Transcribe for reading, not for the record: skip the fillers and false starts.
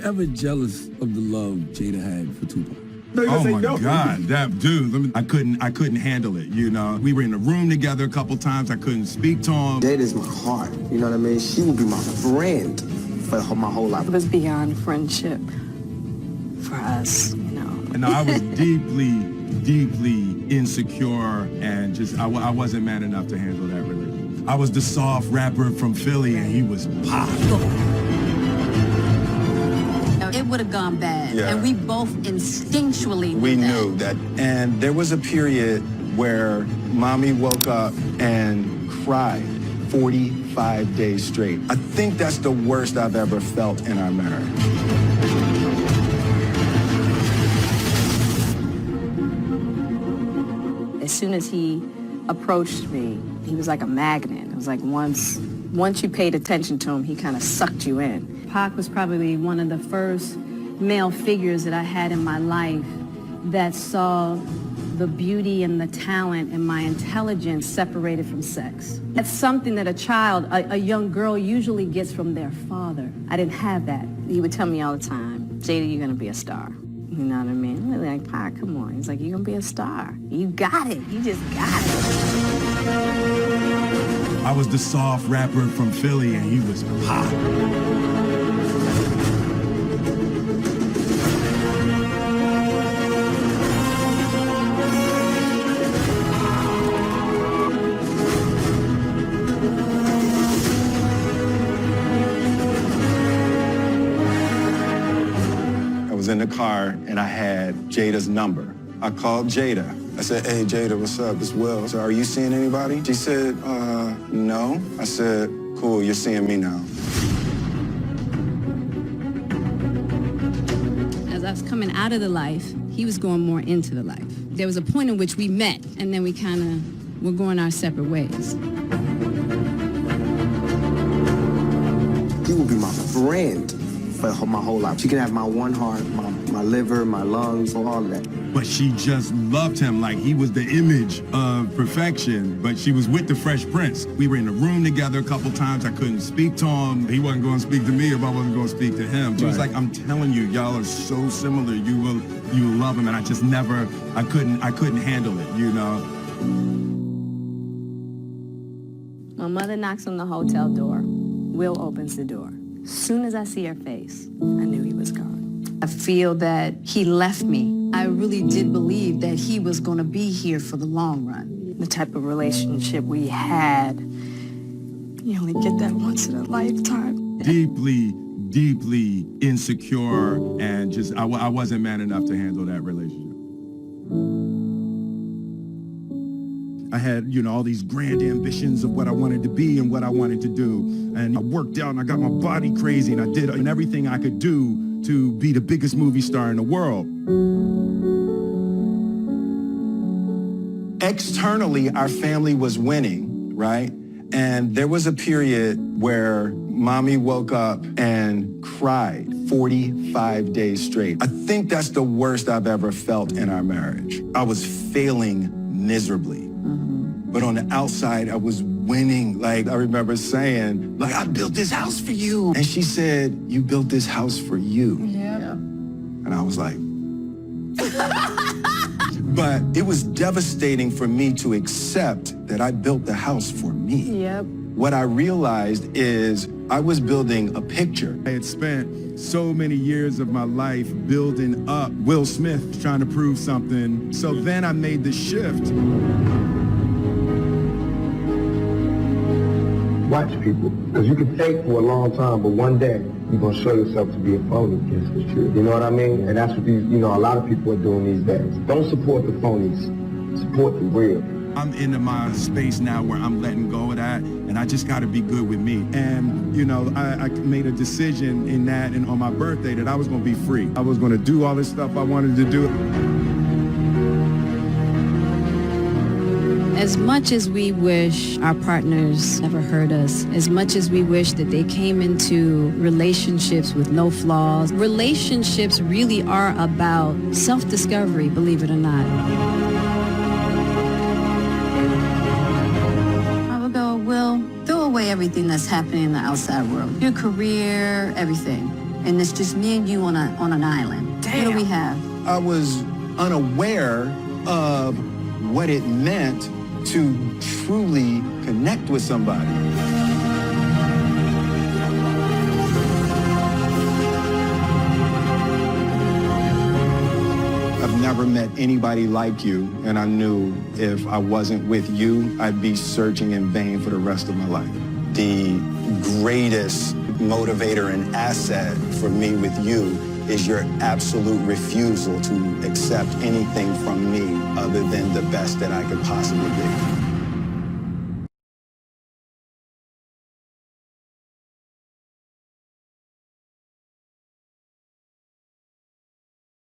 ever jealous of the love Jada had for Tupac? Oh my God, that dude! I couldn't handle it. You know, we were in the room together a couple times. I couldn't speak to him. Jada's my heart. You know what I mean? She would be my friend for my whole life. It was beyond friendship for us, you know. And I was deeply, deeply insecure, and just I wasn't man enough to handle that relationship. I was the soft rapper from Philly, and he was pop. It would have gone bad, Yeah. and we both instinctually knew that. And there was a period where mommy woke up and cried 45 days straight. I think that's the worst I've ever felt in our marriage. As soon as he approached me, he was like a magnet. It was like once you paid attention to him, he kind of sucked you in. Pac was probably one of the first male figures that I had in my life that saw the beauty and the talent and my intelligence separated from sex. That's something that a child, a young girl usually gets from their father. I didn't have that. He would tell me all the time, Jada, you're gonna be a star. You know what I mean? I'm really like, Pac, come on. He's like, you're gonna be a star. You got it. You just got it. I was the soft rapper from Philly, and he was pop. In the car, and I had Jada's number. I called Jada. I said, hey, Jada, what's up? It's Will. So, are you seeing anybody? She said, no. I said, cool, you're seeing me now. As I was coming out of the life, he was going more into the life. There was a point in which we met, and then we kind of were going our separate ways. She would be my friend for my whole life. She could have my one heart, my liver, my lungs, all of that. But she just loved him like he was the image of perfection. But she was with the Fresh Prince. We were in the room together a couple times. I couldn't speak to him. He wasn't going to speak to me if I wasn't going to speak to him. She was like, I'm telling you, y'all are so similar. You will love him. And I just never, I couldn't handle it, you know. My mother knocks on the hotel door. Will opens the door. As soon as I see her face, I knew he was gone. I feel that he left me. I really did believe that he was going to be here for the long run. The type of relationship we had, you only get that once in a lifetime. Deeply, deeply insecure, and just I wasn't man enough to handle that relationship. I had, you know, all these grand ambitions of what I wanted to be and what I wanted to do. And I worked out and I got my body crazy and I did everything I could do to be the biggest movie star in the world. Externally, our family was winning, right? And there was a period where mommy woke up and cried 45 days straight. I think that's the worst I've ever felt in our marriage. I was failing miserably. But on the outside, I was winning. Like, I remember saying, like, I built this house for you. And she said, you built this house for you. Yeah. And I was like, but it was devastating for me to accept that I built the house for me. Yep. What I realized is I was building a picture. I had spent so many years of my life building up Will Smith, trying to prove something. So then I made the shift. Watch people, because you can fake for a long time, but one day you're going to show yourself to be a phony against the truth. You know what I mean? And that's what these, you know, a lot of people are doing these days. Don't support the phonies, support the real. I'm into my space now where I'm letting go of that, and I just got to be good with me. And, you know, I made a decision in that, and on my birthday, that I was going to be free. I was going to do all this stuff I wanted to do. As much as we wish our partners never hurt us, as much as we wish that they came into relationships with no flaws, relationships really are about self-discovery, believe it or not. I would go, Will, throw away everything that's happening in the outside world. Your career, everything. and it's just me and you on an island. Damn. What do we have? I was unaware of what it meant to truly connect with somebody. I've never met anybody like you, and I knew if I wasn't with you, I'd be searching in vain for the rest of my life. The greatest motivator and asset for me with you is your absolute refusal to accept anything from me other than the best that I could possibly be.